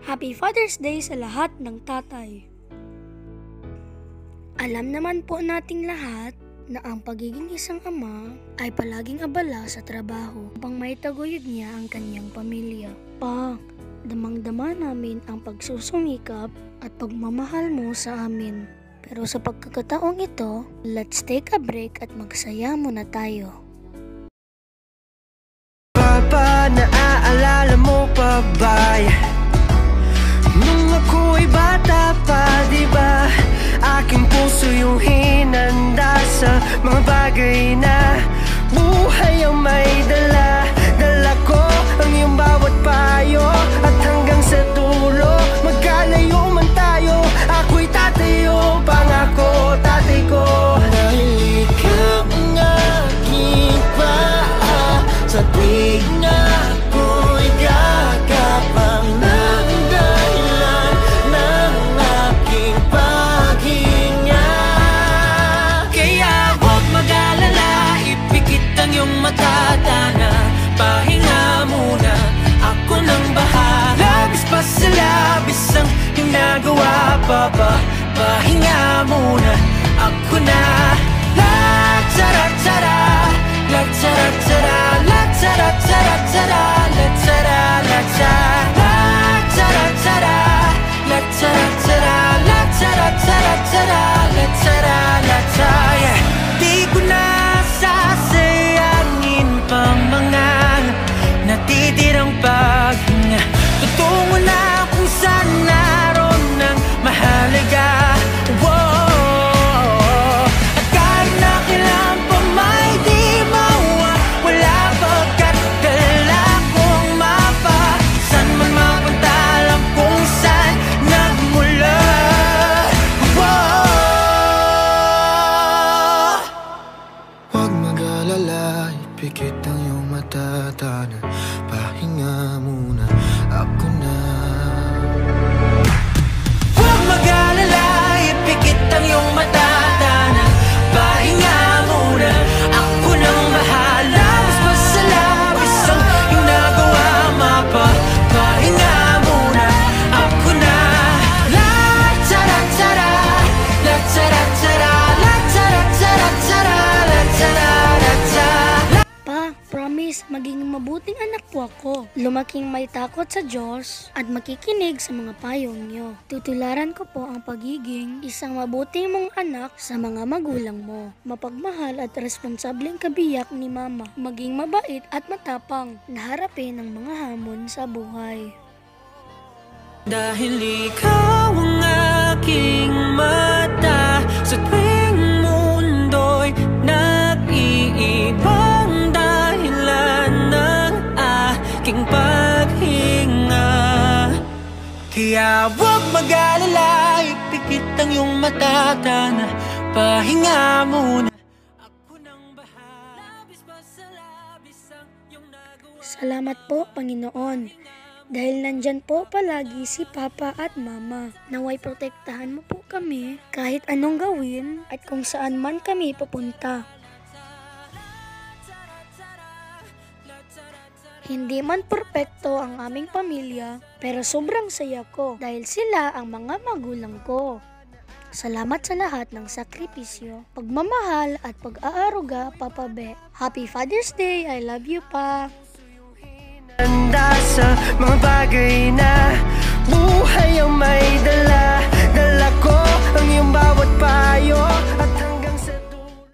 Happy Father's Day sa lahat ng tatay. Alam naman po nating lahat na ang pagiging isang ama ay palaging abala sa trabaho upang maitaguyod niya ang kanyang pamilya. Pa, damang-dama namin ang pagsusumikap at pagmamahal mo sa amin. Pero sa pagkakataong ito, let's take a break at magsaya muna tayo. Papa, naaalala mo pa ba? Nung ako'y bata pa, diba? Aking puso yung hinanda sa mga bagay na buhay ang may dala. Dala ko ang iyong bawat payo at hanggang sa dulo, magkalayo man tayo, ako'y tatayo, pangako tatay ko. Dahil ikaw ang aking paa sa tuwing na ako'y gagapang ng dahilan ng aking paghinga. Kaya huwag mag-alala, ipikit ang iyong mata, Dana, pahinga muna, ako nang bahala. Labis pa sa labis ang ginagawa, Papa, pahinga muna, ako na. La-tara-tara, la-tara-tara, la-tara-tara-tara, la-tara, la-tara, la-tara-tara, la-tara-tara, la-tara-tara-tara, la-tara, la-tara. Di ko na sasayangin pa mga natitirang paghinga. Tutungo na kung saan naroon ng mahalaga. At kahit na kailan pa may di mawawala, pagkat dala kong mapa, saan man mapunta, alam kung saan nagmula. Huwag mag-alala, ipikit ang iyong mata, Dana, pahinga muna, ako na. Huwag mag-alala, ipikit ang iyong mata, Dana, pahinga muna, ako nang bahala. Mas masalabis ang iyong nagawa, Mapa, pahinga muna, ako na. La-tara-tara, la-tara-tara, la-tara-tara-tara, la-tara-tara. Pa, promise, maging mabuting anak po ako. Lumaking may takot sa Diyos at makikinig sa mga payo niyo. Tutularan ko po ang pagiging isang mabuting mong anak sa mga magulang mo. Mapagmahal at responsableng kabiyak ni Mama. Maging mabait at matapang na harapin ang mga hamon sa buhay. Dahil ikaw ang aking mata sa tuwing mundo'y nag-iibang dahilan ng aking paghinga. Kaya huwag mag-alala, ipikit ang iyong mata, Dana, pahinga muna, ako nang bahala. Labis pa sa labis ang iyong nagawa. Salamat po, Panginoon. Dahil nandyan po palagi si Papa at Mama. Naway protektahan mo po kami kahit anong gawin at kung saan man kami pupunta. Hindi man perpekto ang aming pamilya, pero sobrang saya ko dahil sila ang mga magulang ko. Salamat sa lahat ng sakripisyo, pagmamahal at pag-aaruga, Papa Be. Happy Father's Day! I love you, Pa! Handa sa mga bagay na